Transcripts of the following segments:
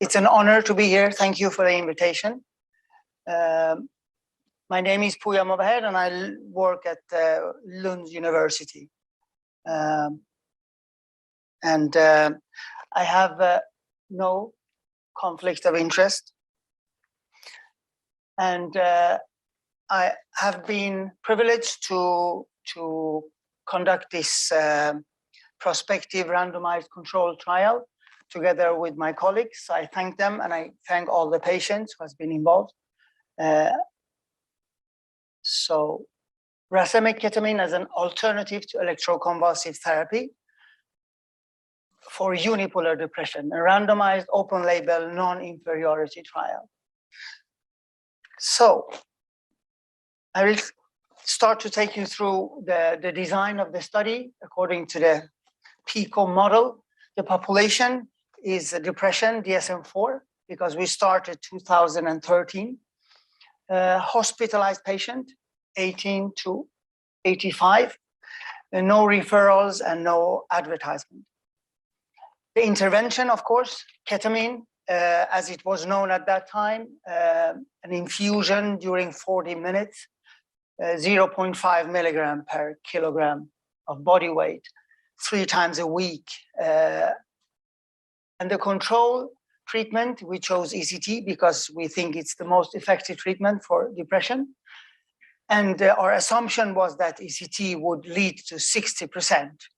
It's an honor to be here. Thank you for the invitation. My name is Pouya Movahed, and I work at Lund University. I have no conflict of interest. And I have been privileged to conduct this prospective randomized controlled trial together with my colleagues. I thank them, and I thank all the patients who has been involved. So Racemic ketamine as an alternative to electroconvulsive therapy for unipolar depression, a randomized open label non-inferiority trial. So I will start to take you through the design of the study according to the PICO model. The population is depression, DSM-4, because we started 2013. Hospitalized patient, 18 to 85, no referrals and no advertisement. The intervention, of course, ketamine, as it was known at that time, an infusion during 40 minutes, 0.5 milligram per kilogram of body weight, 3 times a week. And the control treatment, we chose ECT because we think it's the most effective treatment for depression. And our assumption was that ECT would lead to 60%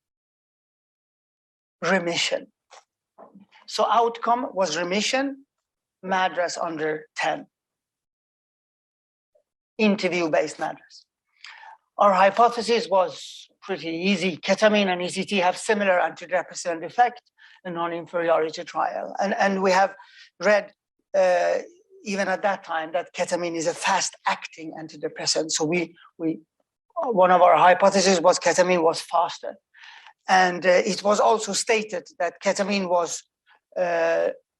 remission. So outcome was remission, MADRS under 10. Interview-based MADRS. Our hypothesis was pretty easy. Ketamine and ECT have similar antidepressant effect, a non-inferiority trial. And we have read, even at that time, that ketamine is a fast-acting antidepressant. So one of our hypotheses was ketamine was faster. And it was also stated that ketamine was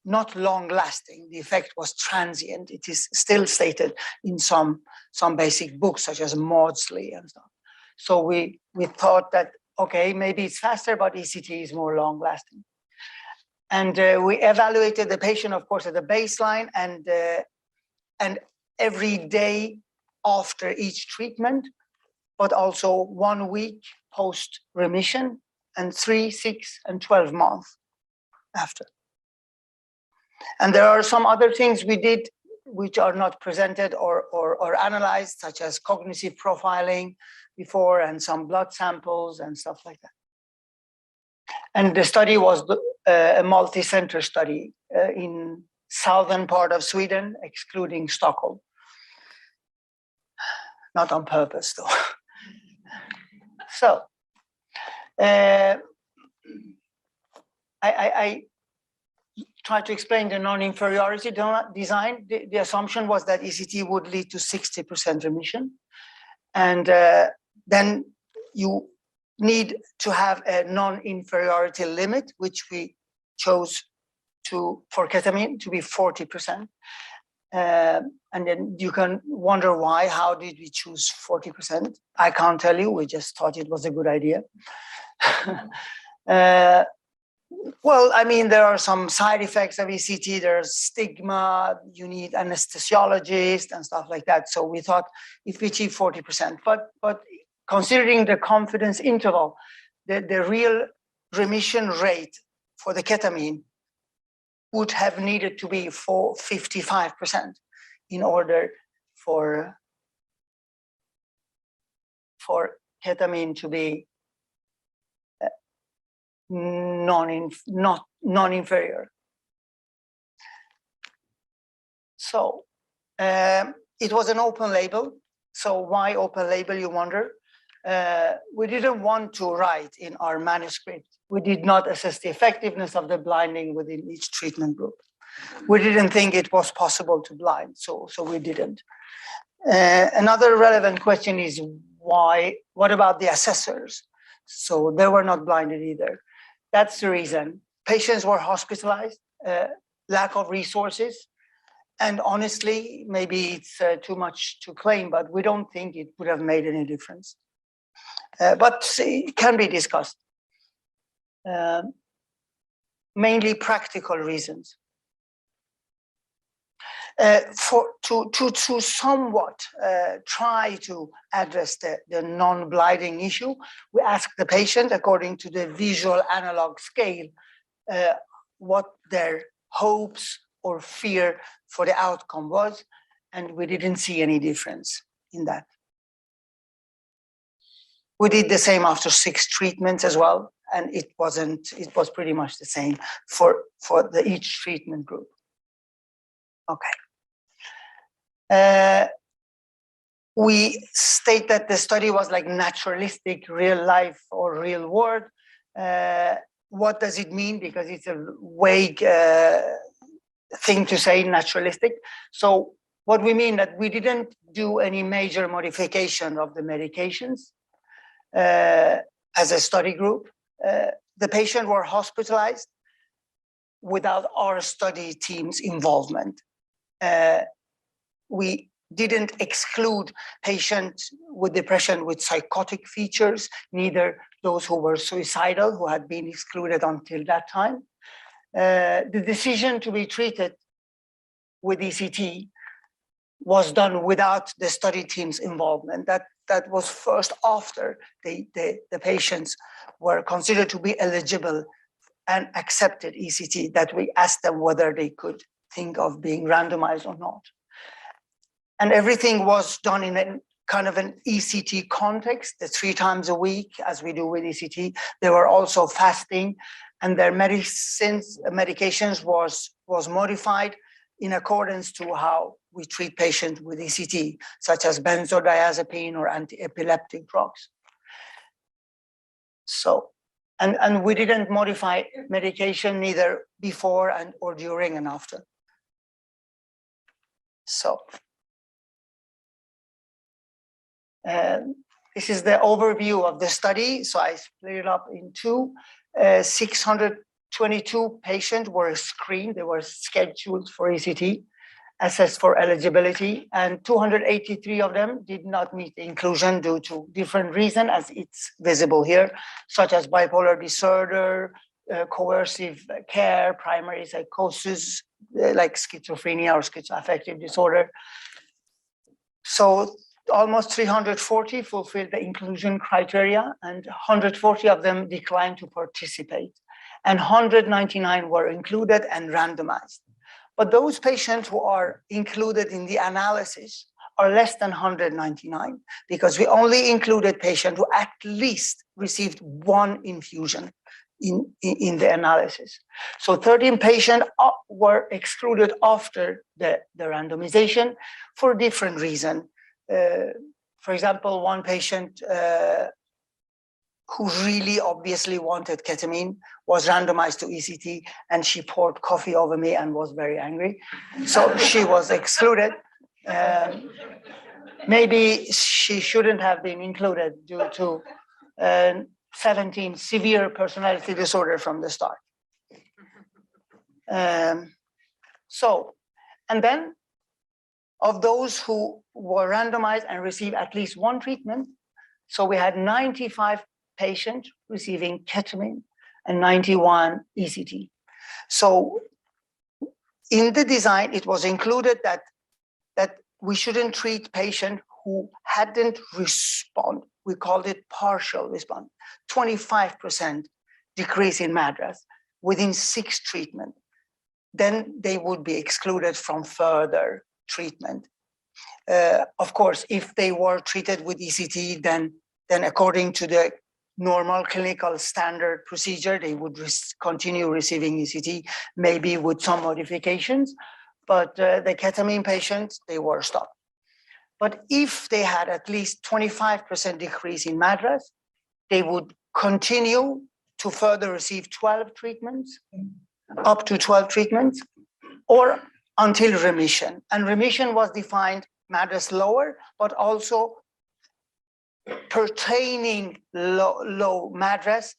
not long-lasting. The effect was transient. It is still stated in some basic books, such as Maudsley and stuff. So we thought that, okay, maybe it's faster, but ECT is more long-lasting. And we evaluated the patient, of course, at the baseline and every day after each treatment, but also 1 week post-remission and 3, 6, and 12 months after. And there are some other things we did which are not presented or analyzed, such as cognitive profiling before and some blood samples and stuff like that. And the study was a multi-center study in southern part of Sweden, excluding Stockholm. Not on purpose, though. So I try to explain the non-inferiority design. The assumption was that ECT would lead to 60% remission. And then you need to have a non-inferiority limit, which we chose for ketamine to be 40%. And then you can wonder why, how did we choose 40%? I can't tell you, we just thought it was a good idea. Well, I mean, there are some side effects of ECT. There's stigma, you need anesthesiologist and stuff like that. So we thought if we achieve 40%, but considering the confidence interval, the real remission rate for the ketamine would have needed to be 55% in order for ketamine to be non-inferior. So it was an open label. So why open label, you wonder? We didn't want to write in our manuscript. We did not assess the effectiveness of the blinding within each treatment group. We didn't think it was possible to blind, so we didn't. Another relevant question is why? What about the assessors? So they were not blinded either. That's the reason. Patients were hospitalized, lack of resources, and honestly, maybe it's too much to claim, but we don't think it would have made any difference. But it can be discussed. mainly practical reasons. To somewhat try to address the non-blinding issue, we asked the patient, according to the visual analog scale, what their hopes or fear for the outcome was, and we didn't see any difference in that. We did the same after 6 treatments as well, and it was pretty much the same for each treatment group. Okay. We state that the study was like naturalistic, real life or real world. What does it mean? Because it's a vague thing to say, naturalistic. So what we mean that we didn't do any major modification of the medications as a study group. The patient were hospitalized without our study team's involvement. We didn't exclude patients with depression with psychotic features, neither those who were suicidal, who had been excluded until that time. The decision to be treated with ECT was done without the study team's involvement. That was first after the patients were considered to be eligible and accepted ECT that we asked them whether they could think of being randomized or not. And everything was done in a kind of an ECT context, the 3 times a week, as we do with ECT. They were also fasting, and their medications was modified in accordance to how we treat patients with ECT, such as benzodiazepine or anti-epileptic drugs. So, and we didn't modify medication neither before or during and after. So. This is the overview of the study. So I split it up in 2. 622 patients were screened. They were scheduled for ECT, assessed for eligibility, and 283 of them did not meet the inclusion due to different reasons, as it's visible here, such as bipolar disorder, coercive care, primary psychosis, like schizophrenia or schizoaffective disorder. So almost 340 fulfilled the inclusion criteria, and 140 of them declined to participate, and 199 were included and randomized. But those patients who are included in the analysis are less than 199, because we only included patients who at least received 1 infusion in the analysis. So 13 patients were excluded after the randomization for different reasons. For example, one patient who really obviously wanted ketamine was randomized to ECT, and she poured coffee over me and was very angry. So she was excluded. Maybe she shouldn't have been included due to 17 severe personality disorder from the start. And then of those who were randomized and received at least 1 treatment, so we had 95 patients receiving ketamine and 91 ECT. So in the design, it was included that we shouldn't treat patients who hadn't responded. We called it partial response, 25% decrease in MADRS within 6 treatments. Then they would be excluded from further treatment. Of course, if they were treated with ECT, then according to the normal clinical standard procedure, they would continue receiving ECT, maybe with some modifications. But the ketamine patients, they were stopped. But if they had at least 25% decrease in MADRS, they would continue to further receive 12 treatments, up to 12 treatments, or until remission. And remission was defined MADRS lower, but also pertaining low MADRS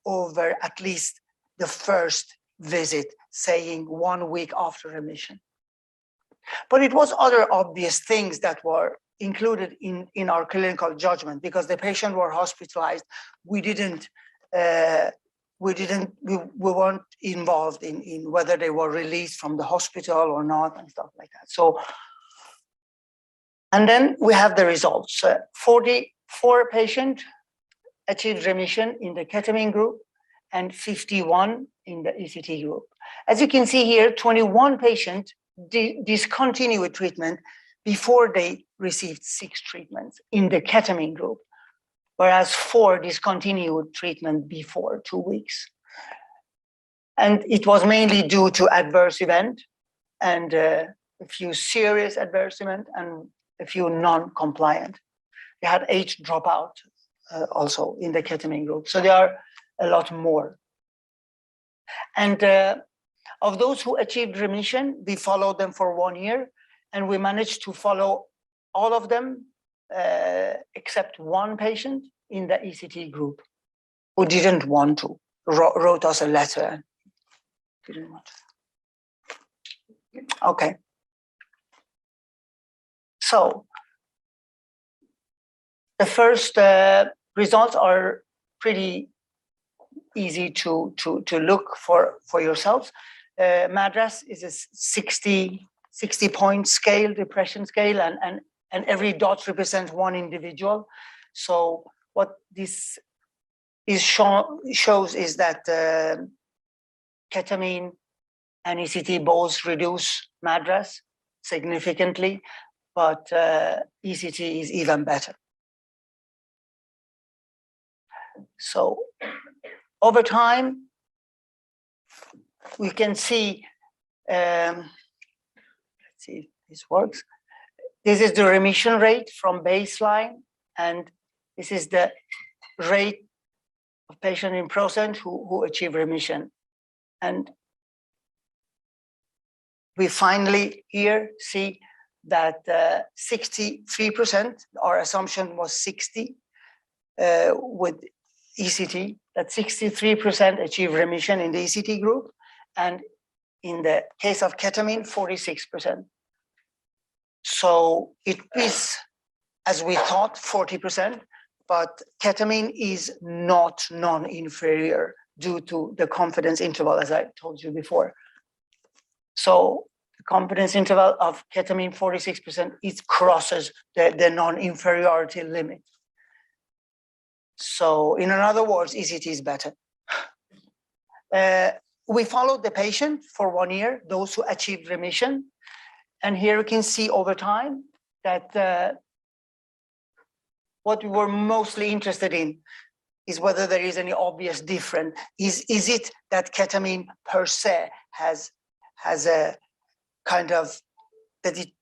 over at least the first visit, saying 1 week after remission. But it was other obvious things that were included in our clinical judgment, because the patient were hospitalized. We didn't we weren't involved in whether they were released from the hospital or not and stuff like that. So, and then we have the results. 44 patients achieved remission in the ketamine group and 51 in the ECT group. As you can see here, 21 patients discontinued treatment before they received 6 treatments in the ketamine group, whereas 4 discontinued treatment before 2 weeks. And it was mainly due to adverse event and a few serious adverse event and a few non-compliant. They had 8 dropout also in the ketamine group. So there are a lot more. And of those who achieved remission, we followed them for 1 year, and we managed to follow all of them except 1 patient in the ECT group who didn't want to, wrote us a letter. Didn't want to. Okay. So the first results are pretty easy to look for yourselves. MADRS is a 60-point scale, depression scale, and every dot represents 1 individual. So what this shows is that ketamine and ECT both reduce MADRS significantly, but ECT is even better. So over time, we can see, let's see if this works. This is the remission rate from baseline, and this is the rate of patient in % who achieve remission. And we finally here see that 63%, our assumption was 60 with ECT, that 63% achieve remission in the ECT group, and in the case of ketamine, 46%. So it is, as we thought, 40%, but ketamine is not non-inferior due to the confidence interval, as I told you before. So the confidence interval of ketamine, 46%, it crosses the non-inferiority limit. So in other words, ECT is better. We followed the patient for 1 year, those who achieved remission. And here you can see over time that what we were mostly interested in is whether there is any obvious difference. Is it that ketamine per se has a kind of, that it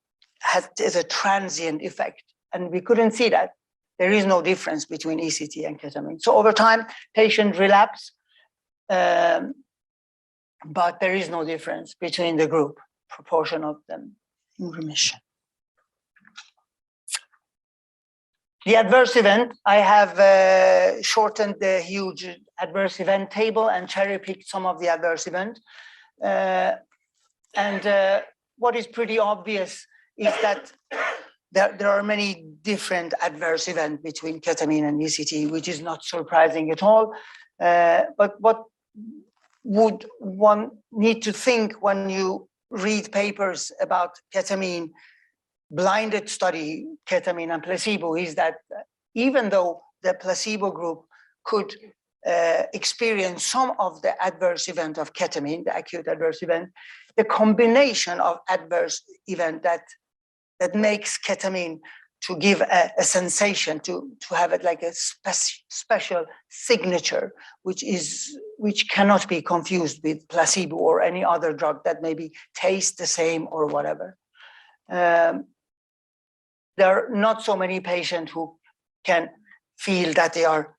has a transient effect? And we couldn't see that. There is no difference between ECT and ketamine. So over time, patient relapse, but there is no difference between the group, proportion of them in remission. The adverse event, I have shortened the huge adverse event table and cherry-picked some of the adverse event. What is pretty obvious is that there are many different adverse events between ketamine and ECT, which is not surprising at all. But what would one need to think when you read papers about ketamine, blinded study, ketamine and placebo, is that even though the placebo group could experience some of the adverse event of ketamine, the acute adverse event, the combination of adverse event that makes ketamine to give a sensation, to have it like a special signature, which cannot be confused with placebo or any other drug that maybe tastes the same or whatever. There are not so many patients who can feel that they are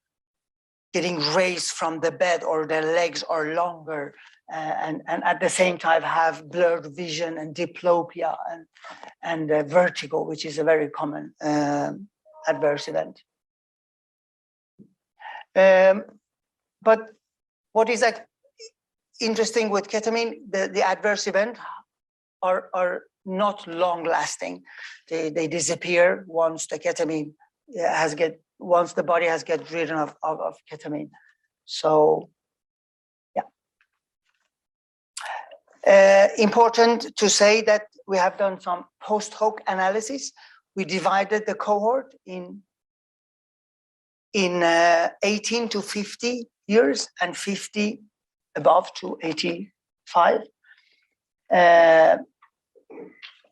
getting raised from the bed or their legs are longer, and at the same time have blurred vision and diplopia and vertigo, which is a very common adverse event. But what is interesting with ketamine, the adverse events are not long lasting. They disappear once the ketamine once the body has get rid of ketamine. So Important to say that we have done some post hoc analysis. We divided the cohort in 18 to 50 years and 50 above to 85.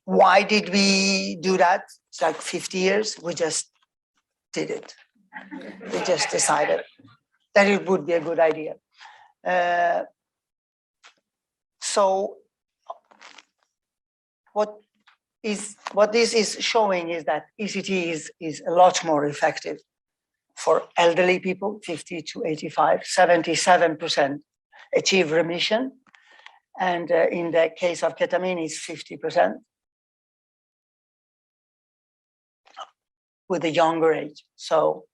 Why did we do that? It's like 50 years. We just did it. We just decided that it would be a good idea. So what this is showing is that ECT is a lot more effective for elderly people, 50 to 85, 77% achieve remission. And in the case of ketamine, it's 50% with a younger age. So,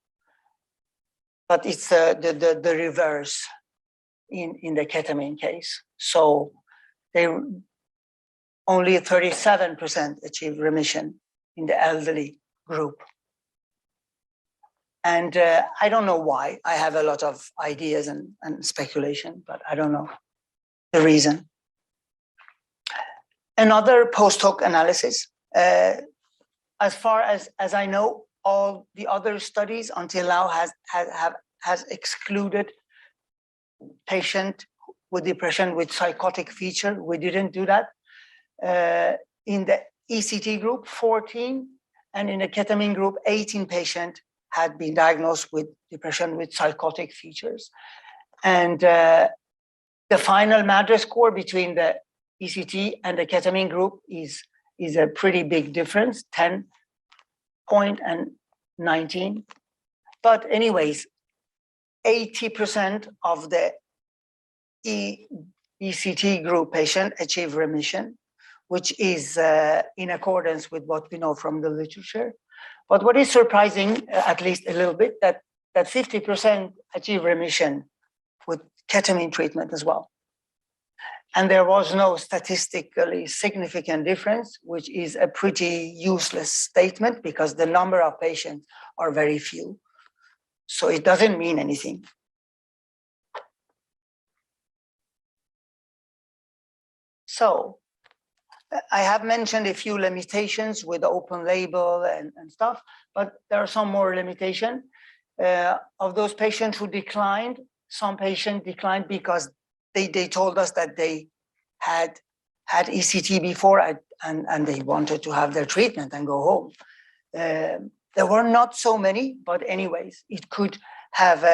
but it's the reverse in the ketamine case. So they only 37% achieve remission in the elderly group. And I don't know why. I have a lot of ideas and speculation, but I don't know the reason. Another post hoc analysis. As far as I know, all the other studies until now has excluded patient with depression with psychotic feature. We didn't do that. In the ECT group, 14, and in the ketamine group, 18 patients had been diagnosed with depression with psychotic features. And the final MADRS score between the ECT and the ketamine group is a pretty big difference, 10 point and 19. But anyways, 80% of the ECT group patient achieve remission, which is in accordance with what we know from the literature. But what is surprising, at least a little bit, that 50% achieve remission with ketamine treatment as well. And there was no statistically significant difference, which is a pretty useless statement because the number of patients are very few. So it doesn't mean anything. So I have mentioned a few limitations with open label and stuff, but there are some more limitations. Of those patients who declined, some patients declined because they told us that they had ECT before and they wanted to have their treatment and go home. There were not so many, but anyways, it could have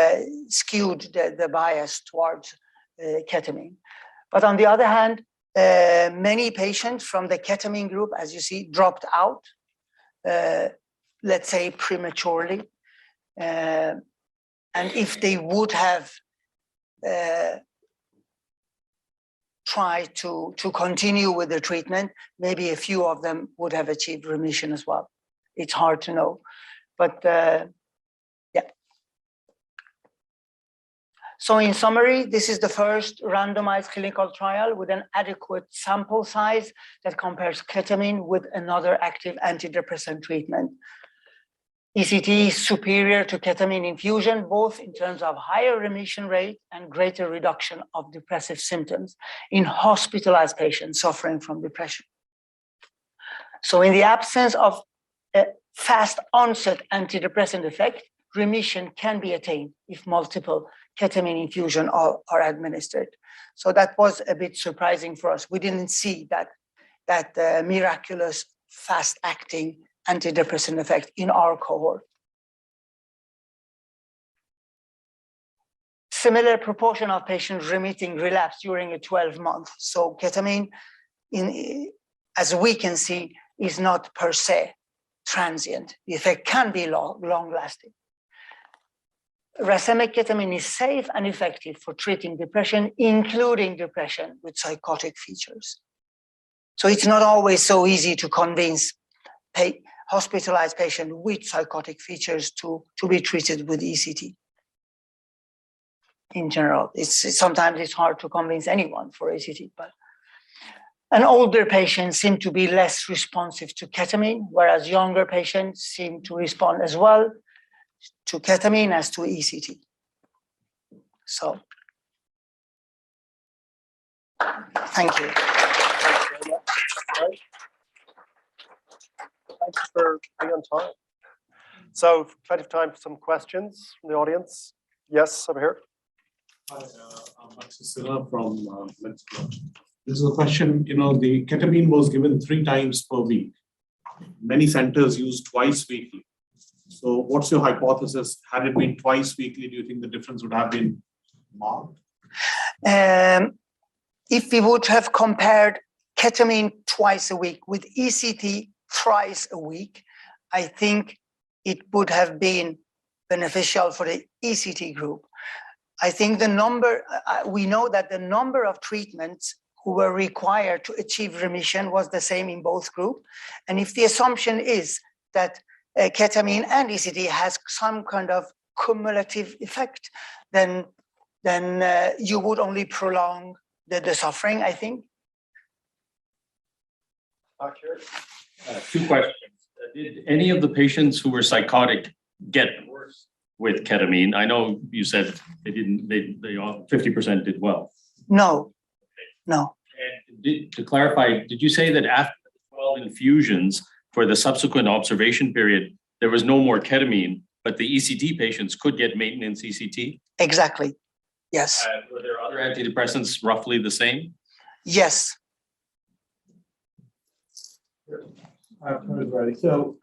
skewed the bias towards ketamine. But on the other hand, many patients from the ketamine group, as you see, dropped out, let's say prematurely. And if they would have tried to continue with the treatment, maybe a few of them would have achieved remission as well. It's hard to know, but yeah. So in summary, this is the first randomized clinical trial with an adequate sample size that compares ketamine with another active antidepressant treatment. ECT is superior to ketamine infusion, both in terms of higher remission rate and greater reduction of depressive symptoms in hospitalized patients suffering from depression. So in the absence of a fast onset antidepressant effect, remission can be attained if multiple ketamine infusion are administered. So that was a bit surprising for us. We didn't see that miraculous fast-acting antidepressant effect in our cohort. Similar proportion of patients remitting relapse during a 12-month. So ketamine, as we can see, is not per se transient. The effect can be long-lasting. Racemic ketamine is safe and effective for treating depression, including depression with psychotic features. So it's not always so easy to convince hospitalized patients with psychotic features to be treated with ECT. In general, sometimes it's hard to convince anyone for ECT, but and older patients seem to be less responsive to ketamine, whereas younger patients seem to respond as well to ketamine as to ECT. So Thank you. Thanks for being on time. So, plenty of time for some questions from the audience. Yes, over here. Hi, I'm Maxima from Mexico. This is a question. The ketamine was given 3 times per week. Many centers use twice weekly. So, what's your hypothesis? Had it been twice weekly, do you think the difference would have been marked? If we would have compared ketamine twice a week with ECT thrice a week, I think it would have been beneficial for the ECT group. I think the number, we know that the number of treatments who were required to achieve remission was the same in both groups. And if the assumption is that ketamine and ECT has some kind of cumulative effect, then you would only prolong the suffering, I think. 2 questions. Did any of the patients who were psychotic get worse with ketamine? I know you said they didn't. They all 50% did well. No, no. And to clarify, did you say that after the 12 infusions for the subsequent observation period, there was no more ketamine, but the ECT patients could get maintenance ECT? Exactly. Yes. Were there other antidepressants roughly the same? Yes. So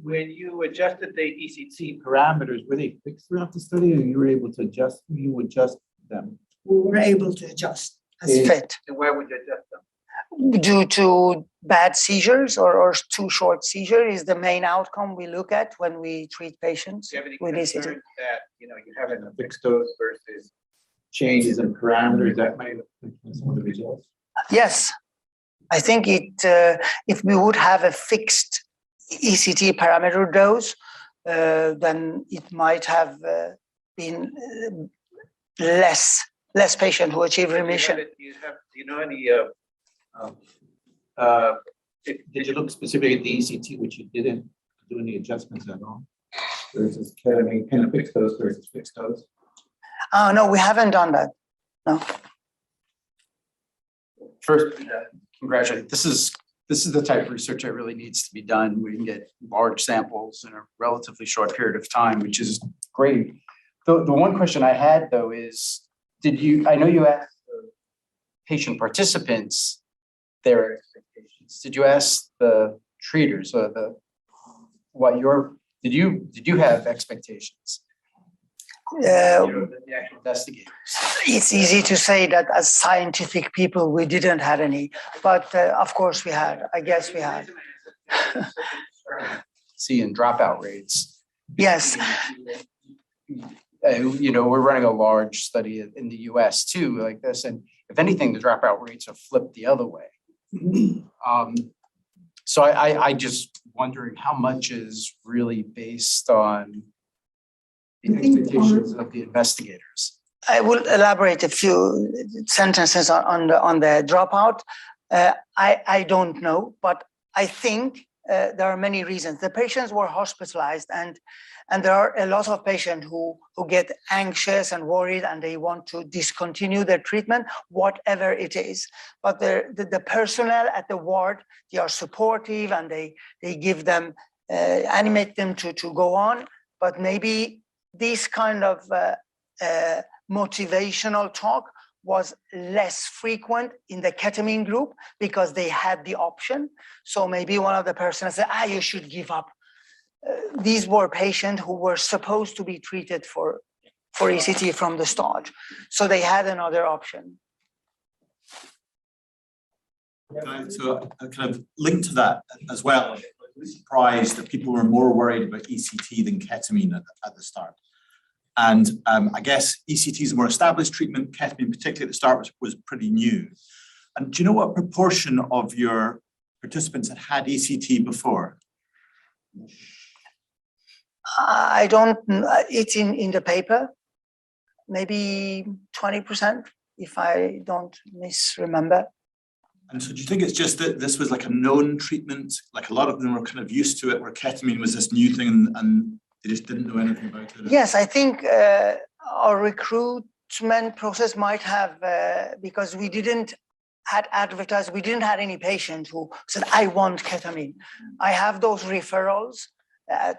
when you adjusted the ECT parameters, were they fixed throughout the study, or you were able to adjust them? We were able to adjust as fit. And why would you adjust them? Due to bad seizures or too short seizure is the main outcome we look at when we treat patients Do you have any with ECT. concerns that you having a fixed dose versus changes in parameters that might affect some of the results? Yes, I think if we would have a fixed ECT parameter dose, then it might have been less patient who achieve remission. Do you know any? Did you look specifically at the ECT, which you didn't do any adjustments at all? Versus ketamine, kind of fixed dose versus fixed dose? No, we haven't done that. No. First, congratulations. This is the type of research that really needs to be done. We can get large samples in a relatively short period of time, which is great. The one question I had though is, I know you asked the patient participants their expectations. Did you ask the treaters or did you have expectations? The actual investigators. It's easy to say that as scientific people, we didn't have any, but of course we had. I guess we had. See, in dropout rates. Yes. We're running a large study in the US too, like this. And if anything, the dropout rates are flipped the other way. So I just wondering how much is really based on the expectations of the investigators. I will elaborate a few sentences on the dropout. I don't know, but I think there are many reasons. The patients were hospitalized, and there are a lot of patients who get anxious and worried, and they want to discontinue their treatment, whatever it is. But the personnel at the ward, they are supportive, and they give them, animate them to go on. But maybe this kind of motivational talk was less frequent in the ketamine group because they had the option. So maybe one of the persons said, you should give up. These were patients who were supposed to be treated for ECT from the start. So they had another option. So I kind of linked to that as well. I was surprised that people were more worried about ECT than ketamine at the start. And I guess ECT is a more established treatment. Ketamine, particularly at the start, was pretty new. And do you know what proportion of your participants had ECT before? I don't know. It's in the paper. Maybe 20%, if I don't misremember. And so do you think it's just that this was like a known treatment, like a lot of them were kind of used to it, where ketamine was this new thing and they just didn't know anything about it? Yes, I think our recruit recruitment process might have, because we didn't had advertised, we didn't have any patient who said, I want ketamine. I have those referrals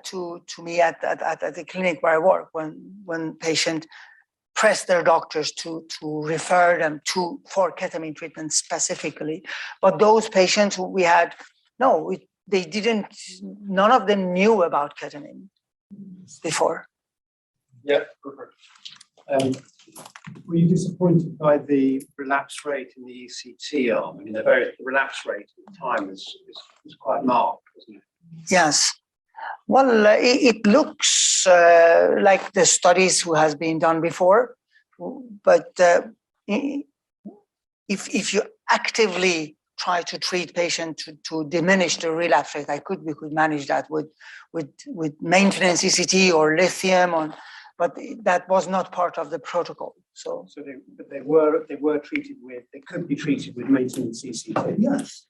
to me at the clinic where I work when patient press their doctors to refer them for ketamine treatment specifically. But those patients who we had, they didn't, none of them knew about ketamine before. Yeah, were you disappointed by the relapse rate in the ECT arm? I mean, the relapse rate at the time was quite marked, wasn't it? Yes. Well, it looks like the studies who has been done before, but if you actively try to treat patients to diminish the relapse rate, we could manage that with maintenance ECT or lithium, but that was not part of the protocol. So they were treated with, they could be treated with maintenance ECT. Yes.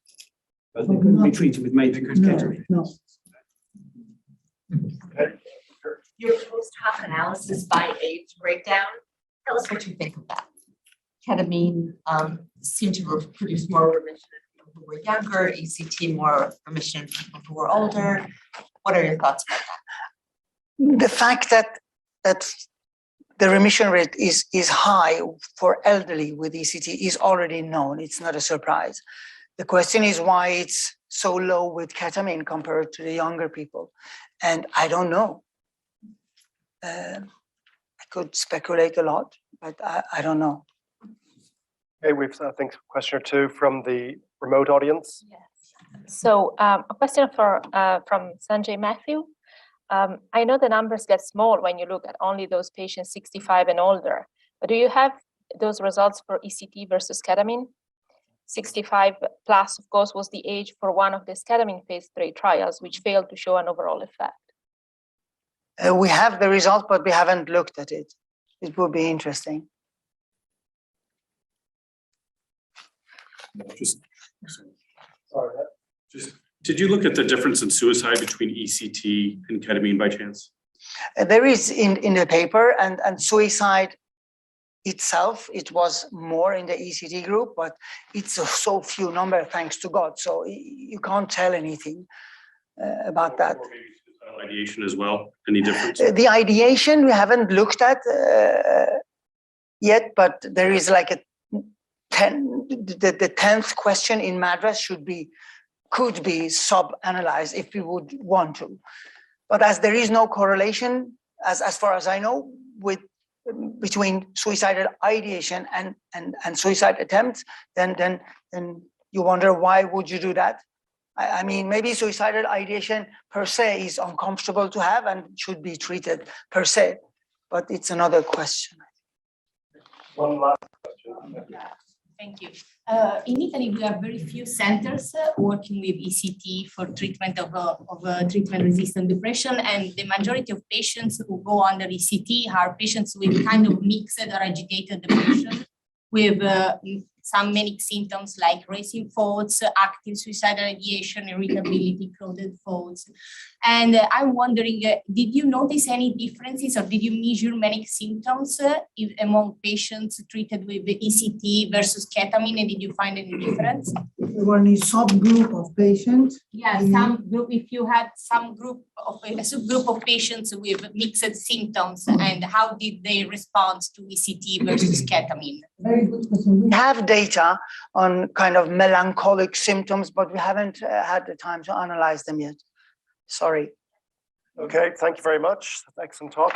But they couldn't be treated with maintenance ketamine. No. Your post hoc analysis by age breakdown, tell us what you think of that. Ketamine seemed to produce more remission in people who were younger, ECT more remission in people who were older. What are your thoughts about that? The fact that the remission rate is high for elderly with ECT is already known. It's not a surprise. The question is why it's so low with ketamine compared to the younger people. And I don't know. I could speculate a lot, but I don't know. Okay, we've, I think, a question or two from the remote audience. Yes. So a question from Sanjay Matthew. I know the numbers get small when you look at only those patients 65 and older, but do you have those results for ECT versus ketamine? 65 plus, of course, was the age for one of the ketamine phase 3 trials, which failed to show an overall effect. We have the result, but we haven't looked at it. It would be interesting. Did you look at the difference in suicide between ECT and ketamine by chance? There is in the paper, and suicide itself, it was more in the ECT group, but it's so few number, thanks to God. So you can't tell anything about that. Or maybe suicidal ideation as well. Any difference? The ideation we haven't looked at yet, but there is like the 10th question in MADRS could be sub-analyzed if we would want to. But as there is no correlation, as far as I know, between suicidal ideation and suicide attempts, then you wonder why would you do that? I mean, maybe suicidal ideation per se is uncomfortable to have and should be treated per se, but it's another question. One last question. Thank you. In Italy, we have very few centers working with ECT for treatment of treatment-resistant depression, and the majority of patients who go under ECT are patients with kind of mixed or agitated depression, with some manic symptoms like racing thoughts, active suicidal ideation, irritability, clouded thoughts. And I'm wondering, did you notice any differences, or did you measure manic symptoms among patients treated with ECT versus ketamine, and did you find any difference? There were any subgroup of patients? Yeah, some group, if you had some group of a subgroup of patients with mixed symptoms, and how did they respond to ECT versus ketamine? Very good question. We have data on kind of melancholic symptoms, but we haven't had the time to analyze them yet. Sorry. Okay, thank you very much. Excellent talk.